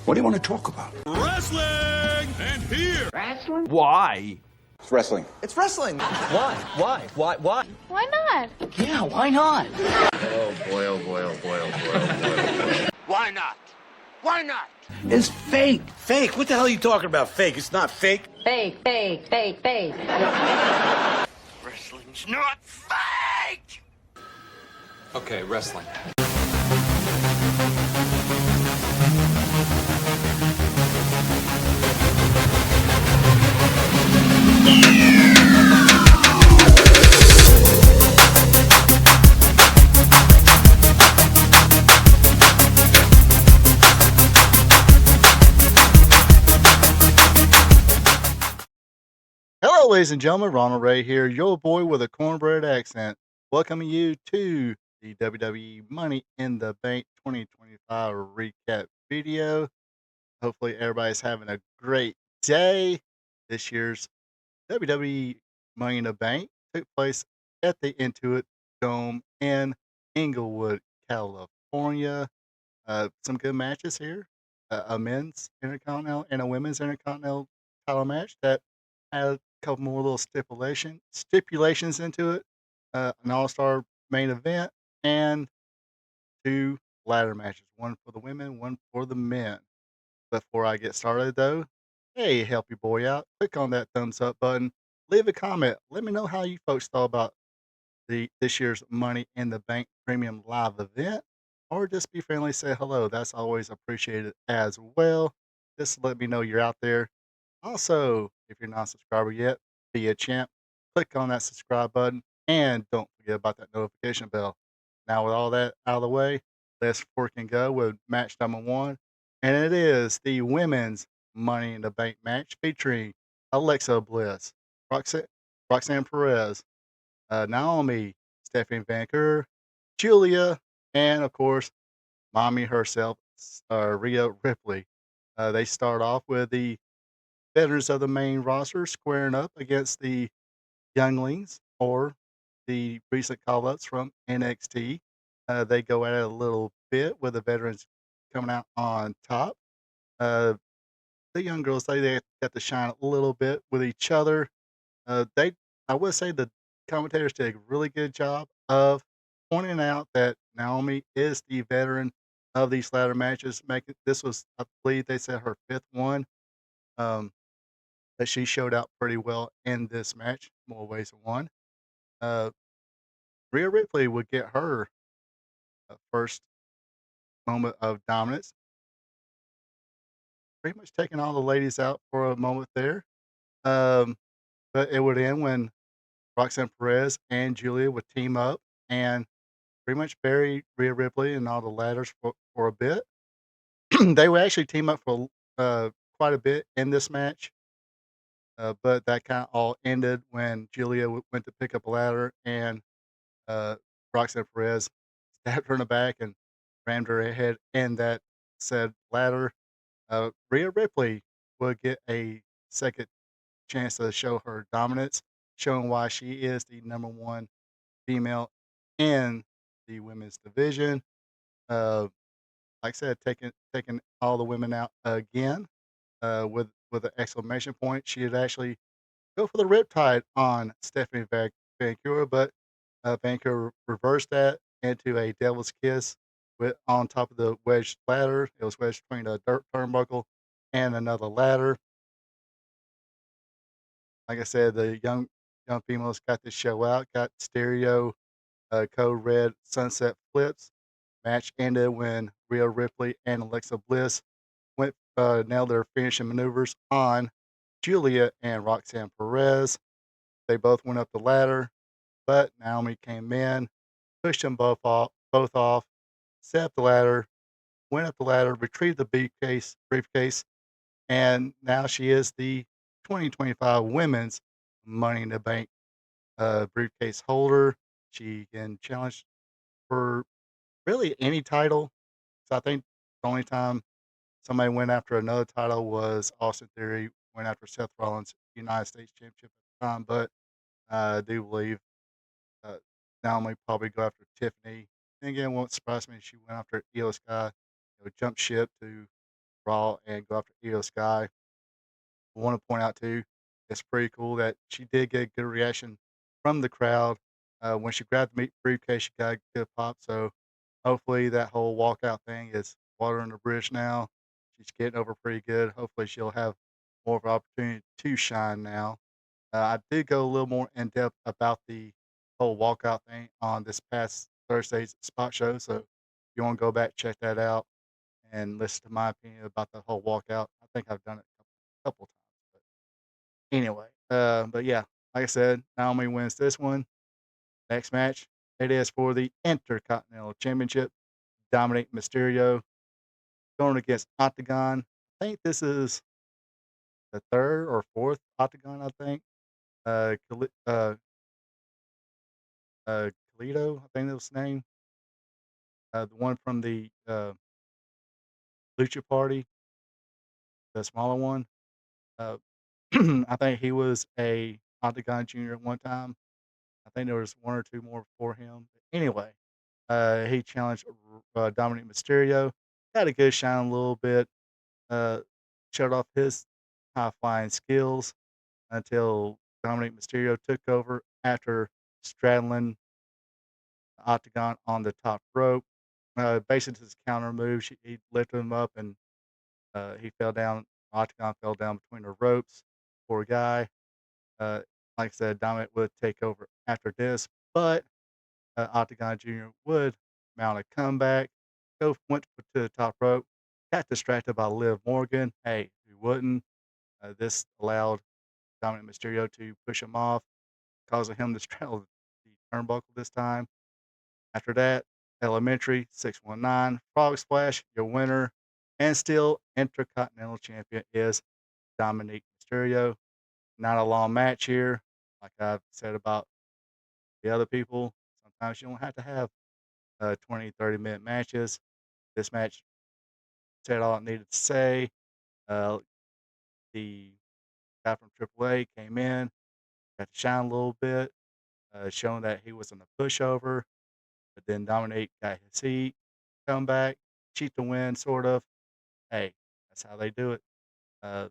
What do you want to talk about? Wrestling! And here! Wrestling? Why? It's wrestling. It's wrestling. Why? Why not? Yeah, why not? Oh boy, oh boy, oh boy, oh boy, oh boy. Why not? Why not? It's fake. Fake? What the hell are you talking about? Fake? It's not fake. Fake. Wrestling's not fake! Okay, wrestling. Hello, ladies and gentlemen. Ronald Ray here, your boy with a cornbread accent, welcoming you to the WWE Money in the Bank 2025 recap video. Hopefully, everybody's having a great day. This year's WWE Money in the Bank took place at the Intuit Dome in Inglewood, California. Some good matches here. A men's Intercontinental and a women's Intercontinental title match that had a couple more little stipulations into it. An all-star main event and two ladder matches, one for the women, one for the men. Before I get started though, hey, help your boy out. Click on that thumbs up button. Leave a comment. Let me know how you folks thought about this year's Money in the Bank Premium Live event. Or just be friendly, say hello. That's always appreciated as well. Just let me know you're out there. Also, if you're not a subscriber yet, be a champ. Click on that subscribe button and don't forget about that notification bell. Now, with all that out of the way, let's freaking go with match number one. And it is the women's Money in the Bank match featuring Alexa Bliss, Roxanne Perez, Naomi, Stephanie Vancouver, Julia, and of course, mommy herself, Rhea Ripley. They start off with the veterans of the main roster squaring up against the younglings or the recent call-ups from NXT. They go at it a little bit with the veterans coming out on top. The young girls, they got to shine a little bit with each other. I would say the commentators did a really good job of pointing out that Naomi is the veteran of these ladder matches. This was, I believe, they said her fifth one. That she showed out pretty well in this match, more ways than one. Rhea Ripley would get her first moment of dominance, pretty much taking all the ladies out for a moment there. But it would end when Roxanne Perez and Julia would team up and pretty much bury Rhea Ripley and all the ladders for a bit. They would actually team up for quite a bit in this match. But that kind of all ended when Julia went to pick up a ladder and Roxanne Perez stabbed her in the back and rammed her head in that said ladder. Rhea Ripley would get a second chance to show her dominance, showing why she is the number one female in the women's division. Like I said, taking all the women out again with an exclamation point. She had actually go for the riptide on Stephanie Vancouver, but Vancouver reversed that into a devil's kiss on top of the wedged ladder. It was wedged between a dirt turnbuckle and another ladder. Like I said, the young females got this show out, got stereo code red sunset flips. Match ended when Rhea Ripley and Alexa Bliss nailed their finishing maneuvers on Julia and Roxanne Perez. They both went up the ladder, but Naomi came in, pushed them both off, set up the ladder, went up the ladder, retrieved the briefcase, and now she is the 2025 Women's Money in the Bank briefcase holder. She can challenge for really any title. So I think the only time somebody went after another title was Austin Theory went after Seth Rollins United States Championship at the time, but I do believe Naomi probably go after Tiffany. And again, won't surprise me if she went after Io Sky, jump ship to Raw and go after Io Sky. I want to point out too, it's pretty cool that she did get a good reaction from the crowd. When she grabbed the briefcase, she got a good pop. So hopefully that whole walkout thing is water under the bridge now. She's getting over pretty good. Hopefully she'll have more of an opportunity to shine now. I did go a little more in depth about the whole walkout thing on this past Thursday's spot show. So if you want to go back, check that out and listen to my opinion about the whole walkout. I think I've done it a couple times. But anyway, but yeah, like I said, Naomi wins this one. Next match, it is for the Intercontinental Championship. Dominic Mysterio going against Octagon. I think this is the third or fourth Octagon, I think. Kali- uh, Toledo, I think that was his name. The one from the Lucha Party, the smaller one. Uh, I think he was a Octagon Junior at one time. I think there was one or two more before him. But anyway, he challenged Dominic Mysterio. Had a good shine a little bit. Uh, showed off his high flying skills until Dominic Mysterio took over after straddling the Octagon on the top rope. Basically, his counter move, he lifted him up and he fell down. Octagon fell down between the ropes. Poor guy. Uh, like I said, Dominic would take over after this, but Octagon Jr. would mount a comeback. Went to the top rope, got distracted by Liv Morgan. Hey, who wouldn't? This allowed Dominic Mysterio to push him off, causing him to straddle the turnbuckle this time. After that, Elementary 619 Frog Splash, your winner, and still Intercontinental Champion is Dominic Mysterio. Not a long match here, like I've said about the other people. Sometimes you don't have to have 20, 30-minute matches. This match said all it needed to say. Uh, the guy from AAA came in, got to shine a little bit, showing that he wasn't a pushover. But then Dominic got his heat, come back, cheat the win, sort of. Hey, that's how they do it. Uh,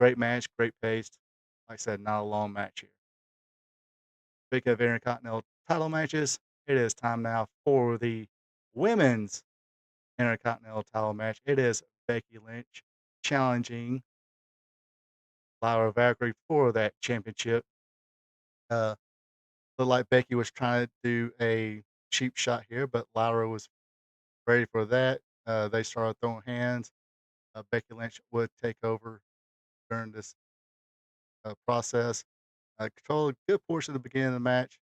great match, great pace. Like I said, not a long match here. Speaking of Intercontinental title matches, it is time now for the women's Intercontinental title match. It is Becky Lynch challenging Lyra Valkyrie for that championship. Uh, Looked like Becky was trying to do a cheap shot here, but Lyra was ready for that. They started throwing hands. Becky Lynch would take over during this process. Control a good portion of the beginning of the match.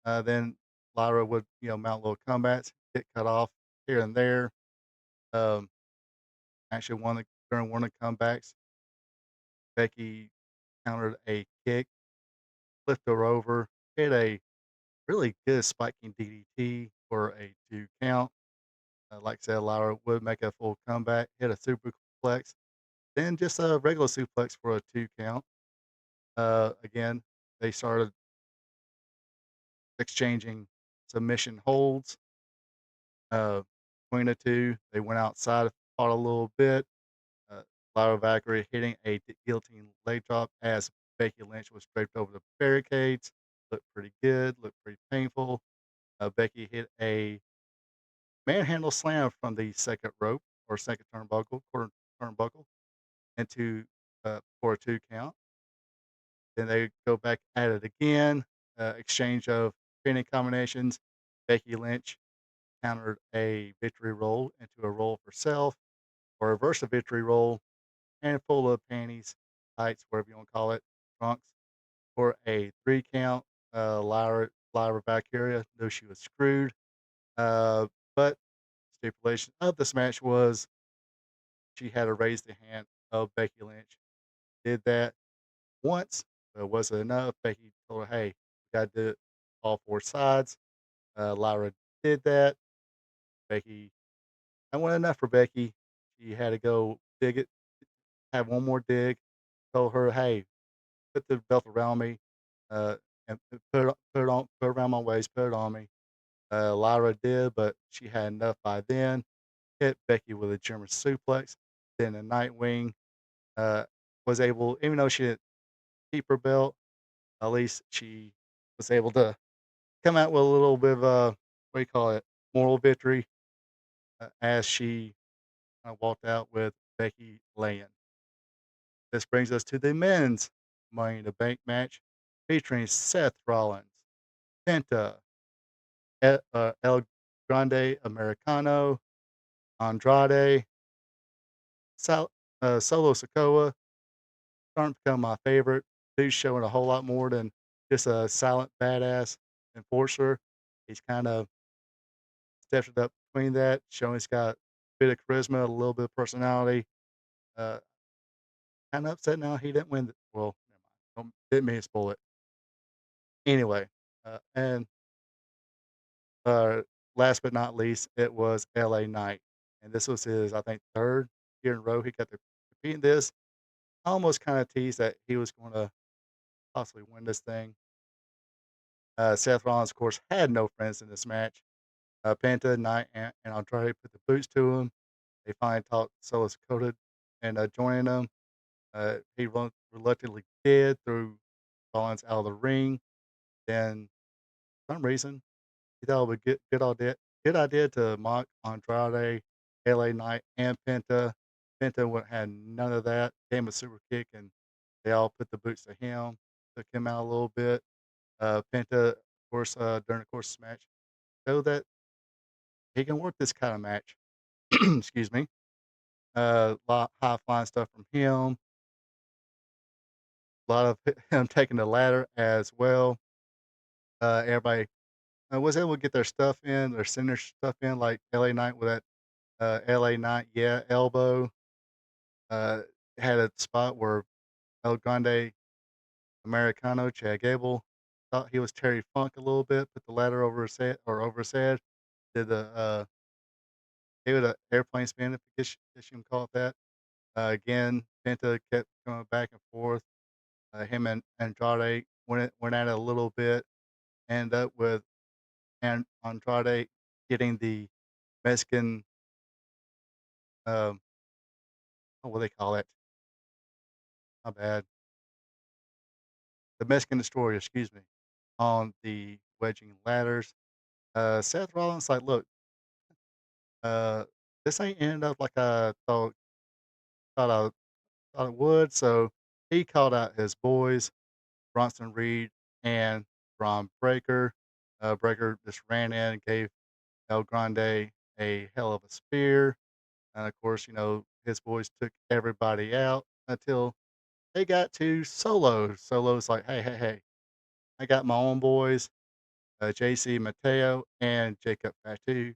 Then Lyra would, mount little combats, get cut off here and there. Um, Actually, during one of the comebacks, Becky countered a kick, flipped her over, hit a really good spiking DDT for a 2 count. Like I said, Lyra would make a full comeback, hit a superplex, then just a regular suplex for a 2 count. Again, they started exchanging submission holds. Between the two, they went outside, fought a little bit. Uh, Lyra Valkyrie hitting a guillotine leg drop as Becky Lynch was draped over the barricades. Looked pretty good, looked pretty painful. Becky hit a manhandle slam from the second rope or second turnbuckle, quarter turnbuckle, into for a 2 count. Then they go back at it again. Exchange of pinning combinations. Becky Lynch countered a victory roll into a roll for self, or reverse a victory roll, handful of panties, tights, whatever you want to call it, trunks, for a 3 count. Lyra Valkyria knew she was screwed. But stipulation of this match was she had to raise the hand of Becky Lynch. Did that once, but wasn't enough. Becky told her, hey, you got to do it all 4 sides. Lyra did that. Becky, that wasn't enough for Becky. She had to go dig it, have one more dig. Told her, hey, put the belt around me, and put it around my waist, put it on me. Lyra did, but she had enough by then. hit Becky with a German suplex. Then the Nightwing uh, was able, even though she didn't keep her belt, at least she was able to come out with a little bit of a, what do you call it, moral victory as she walked out with Becky laying. This brings us to the men's Money in the Bank match featuring Seth Rollins, Penta, El Grande Americano, Andrade, Solo Sikoa, starting to become my favorite. Dude's showing a whole lot more than just a silent badass enforcer. He's kind of stepped it up between that, showing he's got a bit of charisma, a little bit of personality. Uh, kind of upset now he didn't win. Well, never mind. Didn't mean to spoil it. Anyway, and uh, last but not least, it was LA Knight. And this was his, I think, third year in a row he got to compete in this. I almost kind of teased that he was going to possibly win this thing. Seth Rollins, of course, had no friends in this match. Penta, Knight, and Andrade put the boots to him. They finally talked Solo Dakota and joining them. He reluctantly did, threw Rollins out of the ring. Then, for some reason, he thought it would be good idea to mock Andrade, LA Knight, and Penta. Penta had none of that. Gave him a super kick, and they all put the boots to him, took him out a little bit. Penta, of course, during the course of the match, showed that he can work this kind of match. Excuse me. Lot high flying stuff from him. A lot of him taking the ladder as well. Everybody was able to get their stuff in, their signature stuff in, like LA Knight with that LA Knight, yeah, elbow. Uh, had a spot where El Grande Americano, Chad Gable, thought he was Terry Funk a little bit, put the ladder over his head, did the gave it an airplane spin, if you can call it that. Again, Penta kept going back and forth. Him and Andrade went at it a little bit. Ended up with Andrade getting the Mexican, um, what do they call it? My bad. The Mexican Destroyer, excuse me, on the wedging ladders. Seth Rollins like, look, uh, this ain't ended up like I thought I thought it would. So he called out his boys, Bronson Reed and Braun Breaker. Breaker just ran in and gave El Grande a hell of a spear. And of course, his boys took everybody out until they got to Solo. Solo's like, hey, hey, hey, I got my own boys, JC Mateo and Jacob Fatu.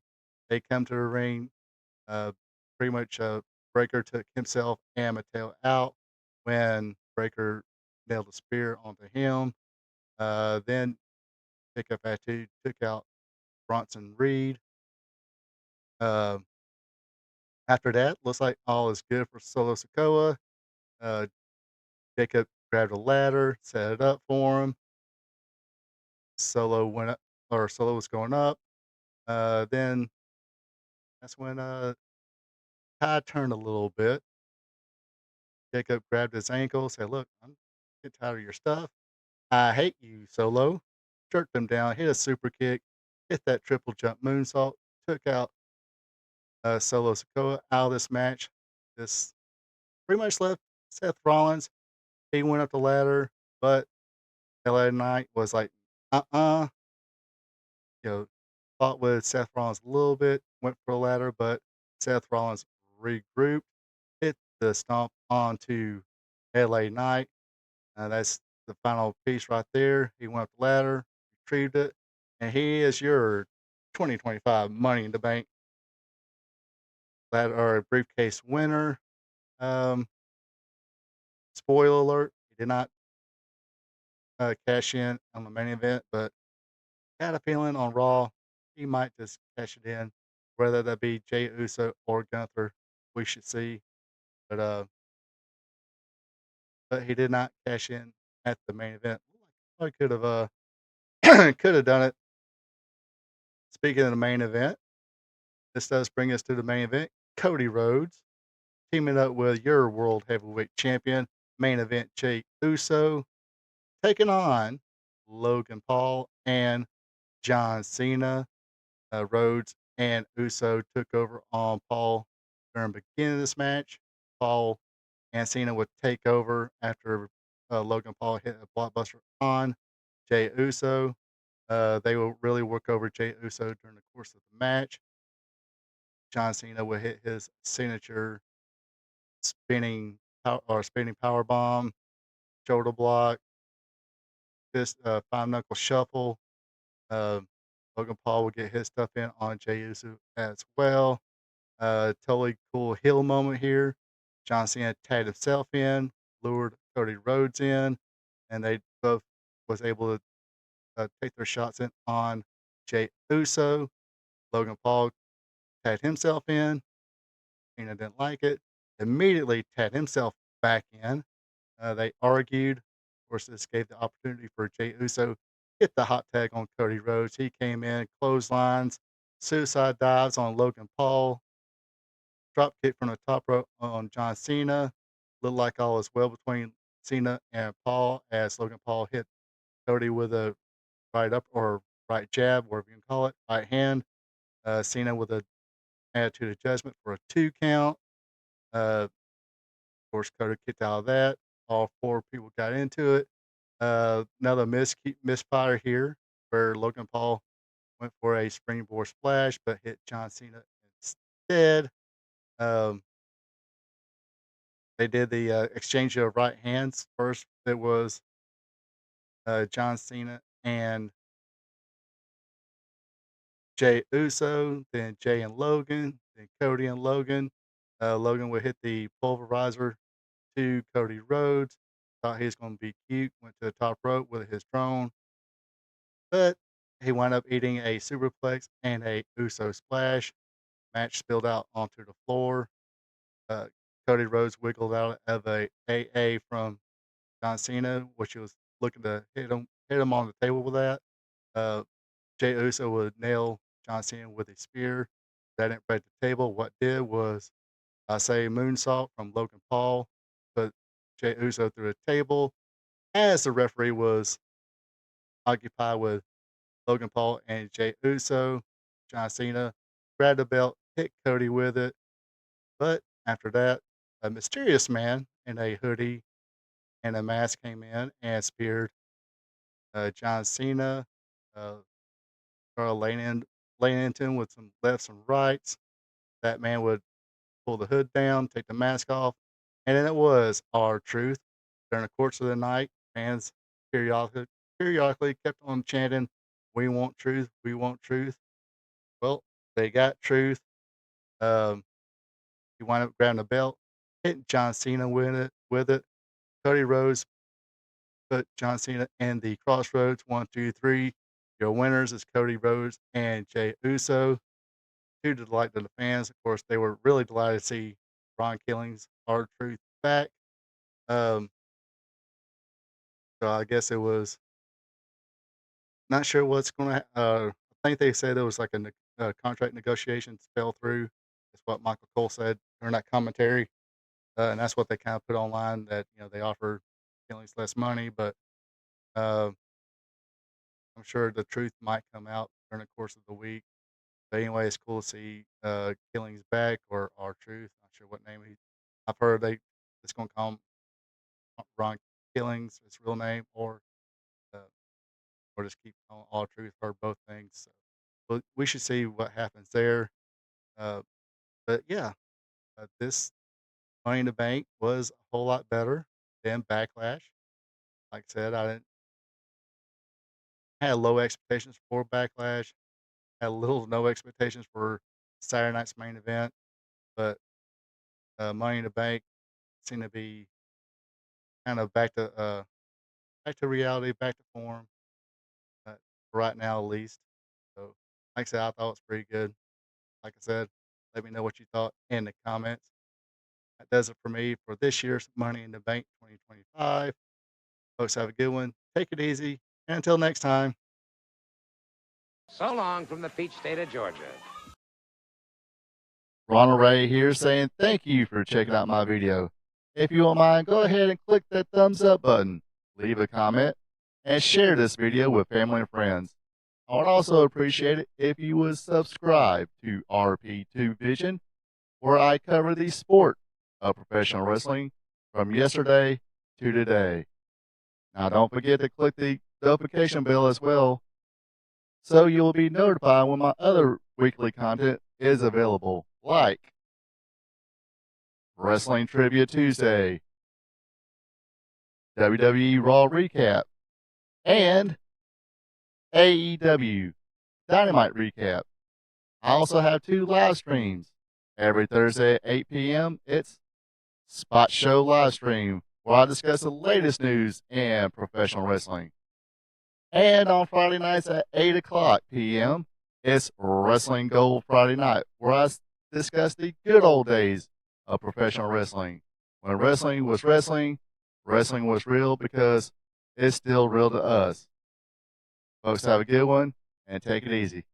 They come to the ring. Uh, pretty much Breaker took himself and Mateo out when Breaker nailed a spear onto him. Then Jacob Fatu took out Bronson Reed. Uh, After that, looks like all is good for Solo Sikoa. Uh, Jacob grabbed a ladder, set it up for him. Solo went up, or Solo was going up. Then that's when tide turned a little bit. Jacob grabbed his ankle, said, "Look, I'm getting tired of your stuff. I hate you, Solo." Jerked him down, hit a super kick, hit that triple jump moonsault, took out Solo Sikoa out of this match. This pretty much left Seth Rollins. He went up the ladder, but LA Knight was like, uh-uh. You know, fought with Seth Rollins a little bit, went for a ladder, but Seth Rollins regrouped, hit the stomp onto LA Knight. That's the final piece right there. He went up the ladder, retrieved it, and he is your 2025 Money in the Bank ladder or briefcase winner. Um, Spoiler alert: he did not cash in on the main event, but had a feeling on Raw he might just cash it in, whether that be Jey Uso or Gunther. We should see, but he did not cash in at the main event. I could have could have done it. Speaking of the main event, This does bring us to the main event. Cody Rhodes teaming up with your World Heavyweight Champion, main event Jey Uso, taking on Logan Paul and John Cena. Rhodes and Uso took over on Paul during the beginning of this match. Paul and Cena would take over after Logan Paul hit a blockbuster on Jey Uso. They will really work over Jey Uso during the course of the match. John Cena would hit his signature spinning power bomb, shoulder block, this five knuckle shuffle. Uh, Logan Paul will get his stuff in on Jey Uso as well. Totally cool heel moment here. John Cena tagged himself in, lured Cody Rhodes in, and they both was able to take their shots in on Jey Uso. Logan Paul tagged himself in. Cena didn't like it. Immediately tagged himself back in. They argued. Of course, this gave the opportunity for Jey Uso to get the hot tag on Cody Rhodes. He came in, clotheslines, suicide dives on Logan Paul, drop kick from the top rope on John Cena. Looked like all was well between Cena and Paul as Logan Paul hit Cody with a right up or right jab, whatever you can call it, right hand. Cena with a attitude of judgment for a 2 count. Of course, Cody kicked out of that. All 4 people got into it. Another misfire here where Logan Paul went for a springboard splash but hit John Cena instead. Um, they did the exchange of right hands. First, it was John Cena and Jey Uso, then Jey and Logan, then Cody and Logan. Logan would hit the pulverizer to Cody Rhodes. Thought he was going to be cute. Went to the top rope with his drone, but he wound up eating a superplex and a Uso splash. Match spilled out onto the floor. Uh, Cody Rhodes wiggled out of a AA from John Cena, which he was looking to hit him on the table with that. Uh, Jey Uso would nail John Cena with a spear. That didn't break the table. What did was, I say, moonsault from Logan Paul, put Jey Uso through a table as the referee was occupied with Logan Paul and Jey Uso. John Cena grabbed the belt, hit Cody with it, but after that, a mysterious man in a hoodie and a mask came in and speared John Cena. Uh, started laying into him with some lefts and rights. That man would pull the hood down, take the mask off, and then it was R-Truth. During the course of the night, fans periodically kept on chanting, "We want truth, we want truth." Well, they got truth. Um, he wound up grabbing the belt, hitting John Cena with it. Cody Rhodes put John Cena in the crossroads. 1, 2, 3. Your winners is Cody Rhodes and Jey Uso. To the delight of the fans. Of course, they were really delighted to see Ron Killings, R-Truth back. Um, so I guess it was not sure what's going to. I think they said it was like a contract negotiations fell through. That's what Michael Cole said during that commentary, and that's what they kind of put online that they offered Killings less money, but uh, I'm sure the truth might come out during the course of the week. But anyway, it's cool to see Killings back or R-Truth. Not sure what name he. I've heard they it's going to call him Ron Killings, his real name, uh, or just keep calling R-Truth or both things. So, but we should see what happens there. Uh, but yeah, this Money in the Bank was a whole lot better than Backlash. Like I said, I didn't had low expectations for Backlash. Had little to no expectations for Saturday night's main event, but Money in the Bank seemed to be kind of back to reality, back to form, uh, right now at least. So, like I said, I thought it was pretty good. Like I said, let me know what you thought in the comments. That does it for me for this year's Money in the Bank 2025. Folks, have a good one. Take it easy. And until next time. So long from the peach state of Georgia. Ronald Ray here saying thank you for checking out my video. If you don't mind, go ahead and click that thumbs up button, leave a comment, and share this video with family and friends. I would also appreciate it if you would subscribe to RP2 Vision, where I cover the sport of professional wrestling from yesterday to today. Now don't forget to click the notification bell as well, so you'll be notified when my other weekly content is available, like Wrestling Trivia Tuesday, WWE Raw Recap, and AEW Dynamite Recap. I also have 2 live streams. Every Thursday at 8 p.m., it's Spot Show Live Stream, where I discuss the latest news in professional wrestling. And on Friday nights at 8 o'clock p.m., it's Wrestling Gold Friday Night, where I discuss the good old days of professional wrestling. When wrestling was wrestling, wrestling was real because it's still real to us. Folks, have a good one and take it easy.